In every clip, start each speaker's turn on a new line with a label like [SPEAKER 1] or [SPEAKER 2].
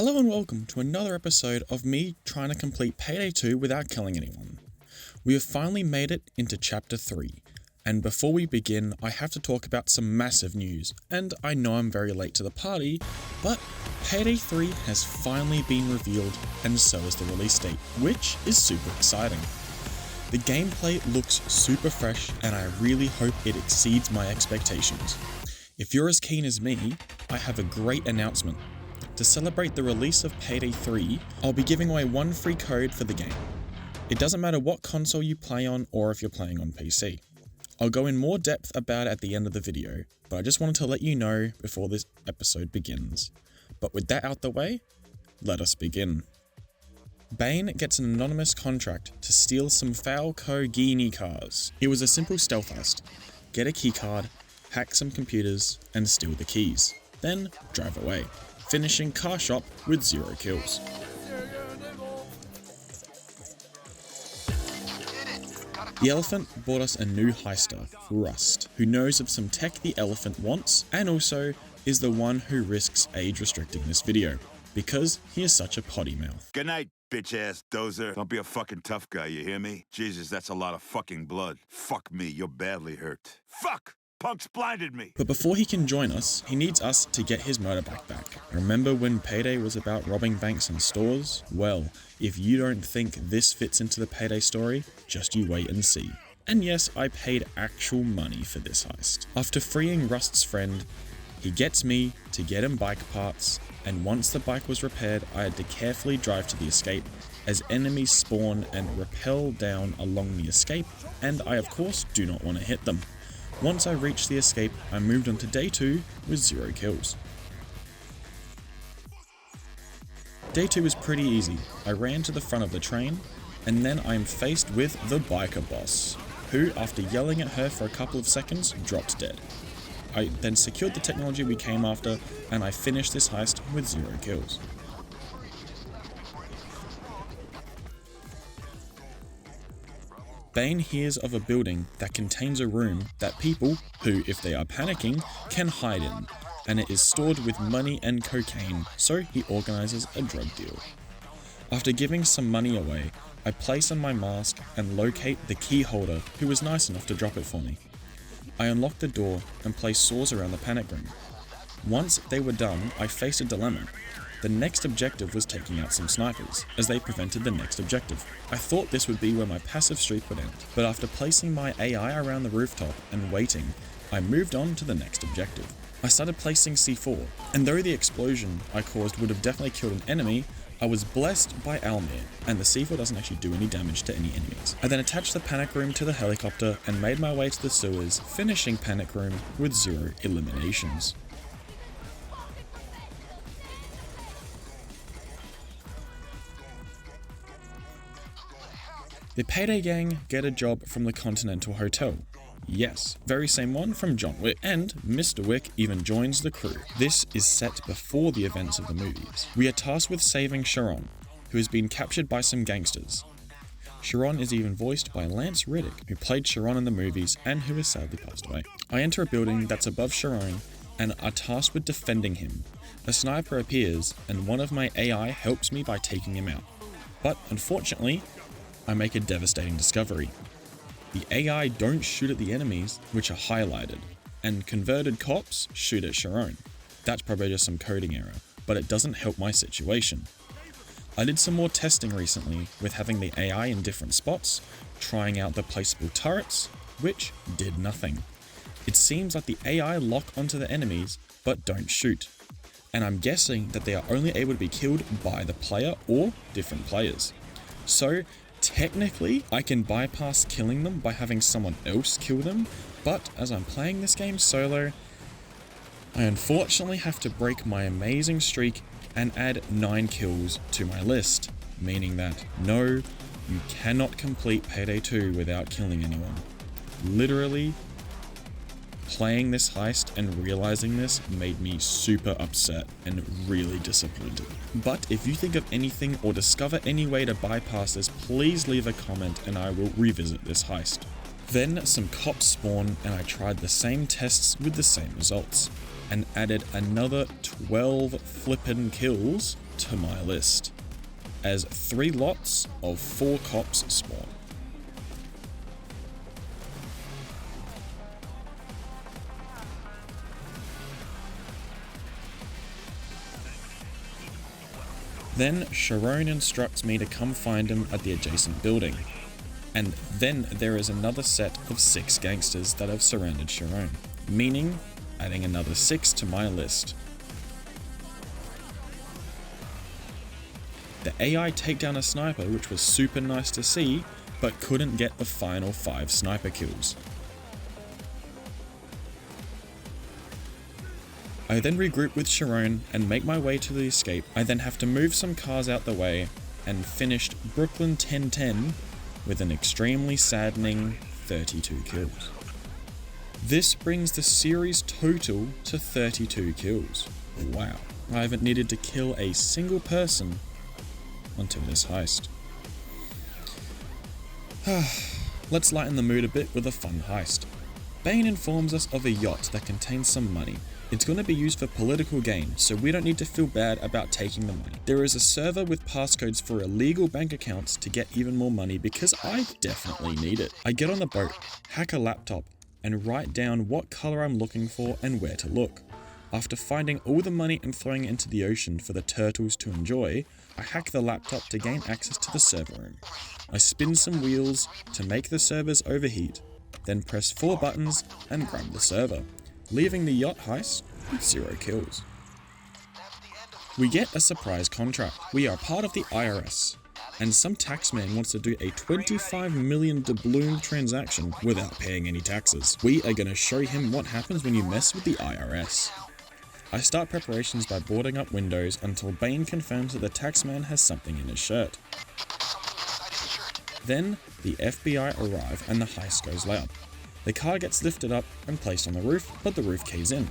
[SPEAKER 1] Hello and welcome to another episode of me trying to complete Payday 2 without killing anyone. We have finally made it into Chapter 3, and before we begin I have to talk about some massive news, and I know I'm very late to the party, but Payday 3 has finally been revealed and so is the release date, which is super exciting. The gameplay looks super fresh and I really hope it exceeds my expectations. If you're as keen as me, I have a great announcement. To celebrate the release of Payday 3, I'll be giving away one free code for the game. It doesn't matter what console you play on or if you're playing on PC. I'll go in more depth about it at the end of the video, but I just wanted to let you know before this episode begins. But with that out the way, let us begin. Bane gets an anonymous contract to steal some Falco Guinea cars. It was a simple stealth heist. Get a keycard, hack some computers, and steal the keys. Then drive away, finishing car shop with 0 kills. The Elephant brought us a new heister, Rust, who knows of some tech the Elephant wants, and also is the one who risks age restricting this video, because he is such a potty mouth.
[SPEAKER 2] Good night, bitch-ass dozer. Don't be a fucking tough guy, you hear me? Jesus, that's a lot of fucking blood. Fuck me, you're badly hurt. Fuck! Punk's blinded me!
[SPEAKER 1] But before he can join us, he needs us to get his motorbike back. Remember when Payday was about robbing banks and stores? Well, if you don't think this fits into the Payday story, just you wait and see. And yes, I paid actual money for this heist. After freeing Rust's friend, he gets me to get him bike parts, and once the bike was repaired, I had to carefully drive to the escape as enemies spawn and rappel down along the escape, and I of course do not want to hit them. Once I reached the escape, I moved on to day 2 with 0 kills. Day 2 was pretty easy. I ran to the front of the train, and then I am faced with the biker boss, who, after yelling at her for a couple of seconds, dropped dead. I then secured the technology we came after, and I finished this heist with 0 kills. Bane hears of a building that contains a room that people, who if they are panicking, can hide in, and it is stored with money and cocaine, so he organizes a drug deal. After giving some money away, I place on my mask and locate the key holder who was nice enough to drop it for me. I unlock the door and place saws around the panic room. Once they were done, I faced a dilemma. The next objective was taking out some snipers, as they prevented the next objective. I thought this would be where my passive streak would end, but after placing my AI around the rooftop and waiting, I moved on to the next objective. I started placing C4, and though the explosion I caused would have definitely killed an enemy, I was blessed by Almir, and the C4 doesn't actually do any damage to any enemies. I then attached the panic room to the helicopter and made my way to the sewers, finishing panic room with 0 eliminations. The Payday gang get a job from the Continental Hotel. Yes, very same one from John Wick, and Mr. Wick even joins the crew. This is set before the events of the movies. We are tasked with saving Sharon, who has been captured by some gangsters. Sharon is even voiced by Lance Reddick, who played Sharon in the movies and who has sadly passed away. I enter a building that's above Sharon and are tasked with defending him. A sniper appears and one of my AI helps me by taking him out. But unfortunately, I make a devastating discovery. The AI don't shoot at the enemies, which are highlighted, and converted cops shoot at Sharon. That's probably just some coding error, but it doesn't help my situation. I did some more testing recently with having the AI in different spots, trying out the placeable turrets, which did nothing. It seems like the AI lock onto the enemies, but don't shoot. And I'm guessing that they are only able to be killed by the player or different players. So, technically, I can bypass killing them by having someone else kill them, but as I'm playing this game solo, I unfortunately have to break my amazing streak and add 9 kills to my list, meaning that no, you cannot complete Payday 2 without killing anyone. Literally, playing this heist and realizing this made me super upset and really disappointed. But if you think of anything or discover any way to bypass this, please leave a comment and I will revisit this heist. Then some cops spawn and I tried the same tests with the same results. and added another 12 flippin' kills to my list, as 3 lots of 4 cops spawn. Then Sharon instructs me to come find him at the adjacent building. And then there is another set of 6 gangsters that have surrounded Sharon, meaning adding another 6 to my list. The AI take down a sniper, which was super nice to see, but couldn't get the final 5 sniper kills. I then regroup with Sharon and make my way to the escape. I then have to move some cars out the way and finished Brooklyn 1010 with an extremely saddening 32 kills. This brings the series total to 32 kills. Wow. I haven't needed to kill a single person until this heist. Let's lighten the mood a bit with a fun heist. Bane informs us of a yacht that contains some money. It's going to be used for political gain, so we don't need to feel bad about taking the money. There is a server with passcodes for illegal bank accounts to get even more money because I definitely need it. I get on the boat, hack a laptop, and write down what color I'm looking for and where to look. After finding all the money and throwing it into the ocean for the turtles to enjoy, I hack the laptop to gain access to the server room. I spin some wheels to make the servers overheat, then press 4 buttons and grab the server, leaving the yacht heist with 0 kills. We get a surprise contract. We are part of the IRS, and some taxman wants to do a 25 million doubloon transaction without paying any taxes. We are going to show him what happens when you mess with the IRS. I start preparations by boarding up windows until Bane confirms that the taxman has something in his shirt. Then, the FBI arrive and the heist goes loud. The car gets lifted up and placed on the roof, but the roof caves in.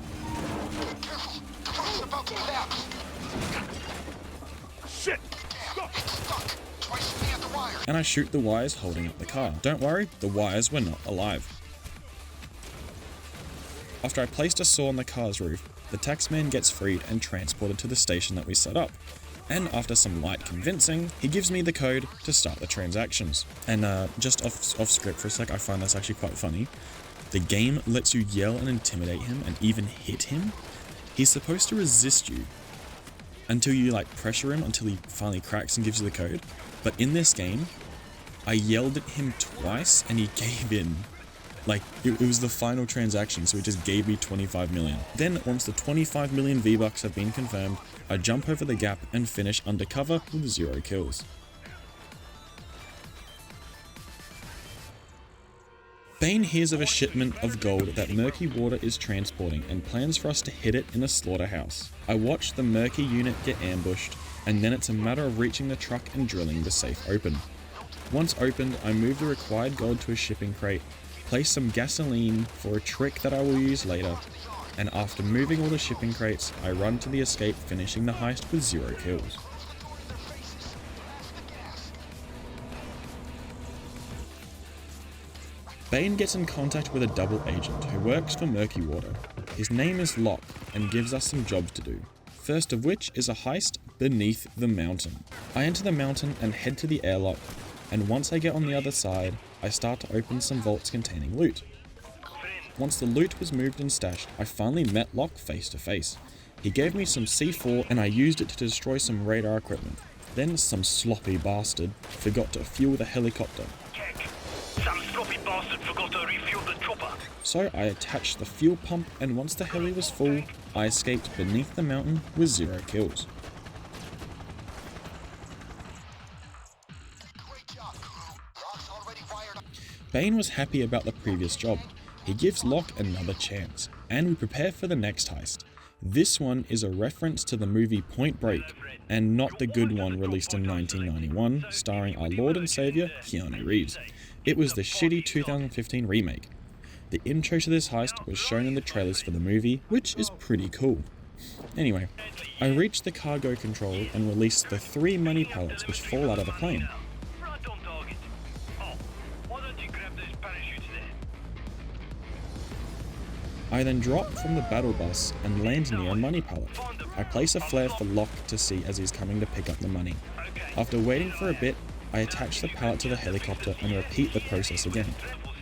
[SPEAKER 2] Shit!
[SPEAKER 1] And I shoot the wires holding up the car. Don't worry, the wires were not alive. After I placed a saw on the car's roof, the taxman gets freed and transported to the station that we set up. And after some light convincing, he gives me the code to start the transactions. And just off script for a sec, I find that's actually quite funny. The game lets you yell and intimidate him and even hit him. He's supposed to resist you until you like pressure him until he finally cracks and gives you the code. But in this game, I yelled at him twice and he gave in. Like, it was the final transaction, so it just gave me 25 million. Then, once the 25 million V-Bucks have been confirmed, I jump over the gap and finish undercover with 0 kills. Bane hears of a shipment of gold that Murky Water is transporting and plans for us to hit it in a slaughterhouse. I watch the Murky unit get ambushed, and then it's a matter of reaching the truck and drilling the safe open. Once opened, I move the required gold to a shipping crate, place some gasoline for a trick that I will use later, and after moving all the shipping crates, I run to the escape, finishing the heist with 0 kills. Bane gets in contact with a double agent who works for Murky Water. His name is Locke and gives us some jobs to do. First of which is a heist beneath the mountain. I enter the mountain and head to the airlock, and once I get on the other side, I start to open some vaults containing loot. Once the loot was moved and stashed, I finally met Locke face to face. He gave me some C4 and I used it to destroy some radar equipment. Then some sloppy bastard forgot to fuel the helicopter.
[SPEAKER 3] Some sloppy bastard forgot to refuel the chopper.
[SPEAKER 1] So I attached the fuel pump, and once the heli was full, I escaped beneath the mountain with 0 kills. Bane was happy about the previous job. He gives Locke another chance, and we prepare for the next heist. This one is a reference to the movie Point Break, and not the good one released in 1991, starring our Lord and Saviour, Keanu Reeves. It was the shitty 2015 remake. The intro to this heist was shown in the trailers for the movie, which is pretty cool. Anyway, I reach the cargo control and release the 3 money pallets which fall out of the plane. I then drop from the battle bus and land near a money pallet. I place a flare for Locke to see as he's coming to pick up the money. After waiting for a bit, I attach the pallet to the helicopter and repeat the process again.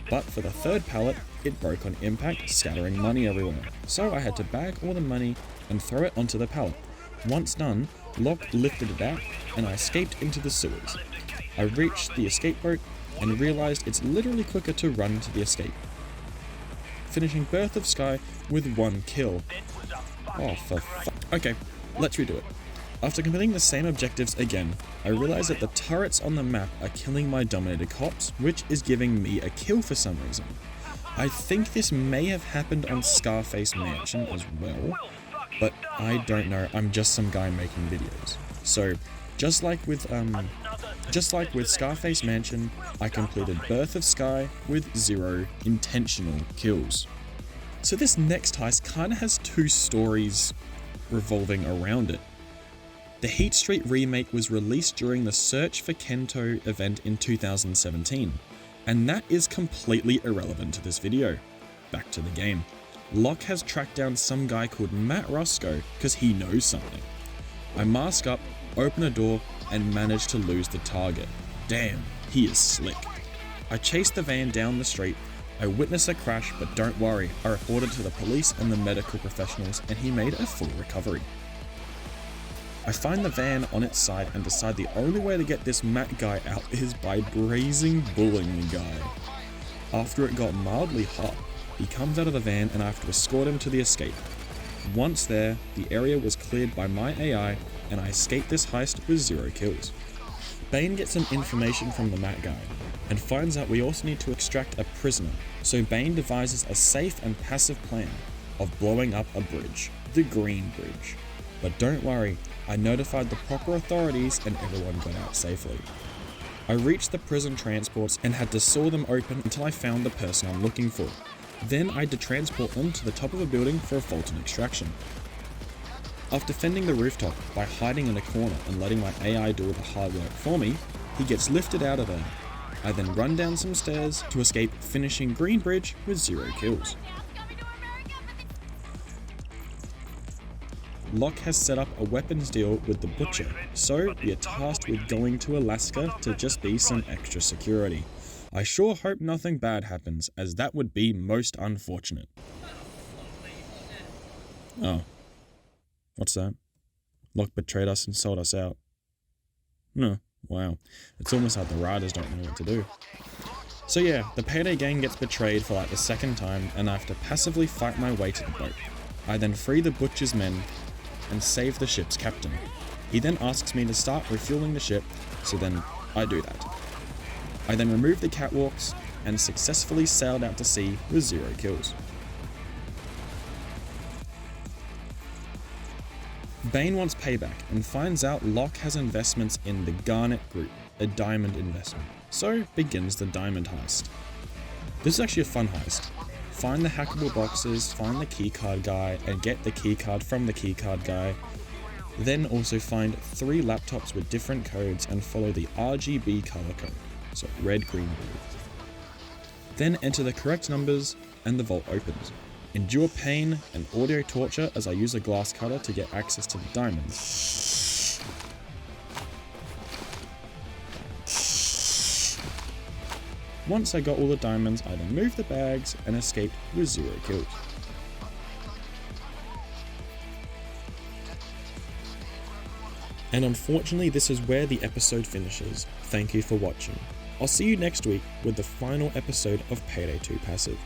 [SPEAKER 1] But for the third pallet, it broke on impact, scattering money everywhere. So I had to bag all the money and throw it onto the pallet. Once done, Locke lifted it out and I escaped into the sewers. I reached the escape boat and realized it's literally quicker to run to the escape. Finishing Birth of Sky with 1 kill. Oh, for fuck. Okay, let's redo it. After completing the same objectives again, I realized that the turrets on the map are killing my dominated cops, which is giving me a kill for some reason. I think this may have happened on Scarface Mansion as well, but I don't know, I'm just some guy making videos. So, just like with Scarface Mansion, I completed Birth of Sky with 0 intentional kills. So this next heist kinda has 2 stories revolving around it. The Heat Street remake was released during the Search for Kento event in 2017, and that is completely irrelevant to this video. Back to the game. Locke has tracked down some guy called Matt Roscoe because he knows something. I mask up, open a door, and manage to lose the target. Damn, he is slick. I chase the van down the street. I witness a crash, but don't worry, I reported to the police and the medical professionals and he made a full recovery. I find the van on its side and decide the only way to get this Matt guy out is by brazen bullying the guy. After it got mildly hot, he comes out of the van and I have to escort him to the escape. Once there, the area was cleared by my AI and I escape this heist with 0 kills. Bane gets some information from the Matt guy and finds out we also need to extract a prisoner, so Bane devises a safe and passive plan of blowing up a bridge, the Green Bridge. But don't worry, I notified the proper authorities and everyone got out safely. I reached the prison transports and had to saw them open until I found the person I'm looking for. Then I had to transport them to the top of a building for a Fulton extraction. After fending the rooftop by hiding in a corner and letting my AI do all the hard work for me, he gets lifted out of there. I then run down some stairs to escape, finishing Green Bridge with 0 kills. Locke has set up a weapons deal with the Butcher, so we are tasked with going to Alaska to just be some extra security. I sure hope nothing bad happens, as that would be most unfortunate. Oh. What's that? Locke betrayed us and sold us out. No, wow. It's almost like the riders don't know what to do. So yeah, the Payday gang gets betrayed for like the 2nd time and I have to passively fight my way to the boat. I then free the Butcher's men and save the ship's captain. He then asks me to start refueling the ship, so then I do that. I then remove the catwalks and successfully sailed out to sea with 0 kills. Bane wants payback and finds out Locke has investments in the Garnet Group, a diamond investment, so begins the diamond heist. This is actually a fun heist. Find the hackable boxes, find the keycard guy, and get the keycard from the keycard guy. Then also find 3 laptops with different codes and follow the RGB color code, so red, green, blue. Then enter the correct numbers and the vault opens. Endure pain and audio torture as I use a glass cutter to get access to the diamonds. Once I got all the diamonds, I then moved the bags and escaped with 0 kills. And unfortunately, this is where the episode finishes. Thank you for watching. I'll see you next week with the final episode of Payday 2 Passive.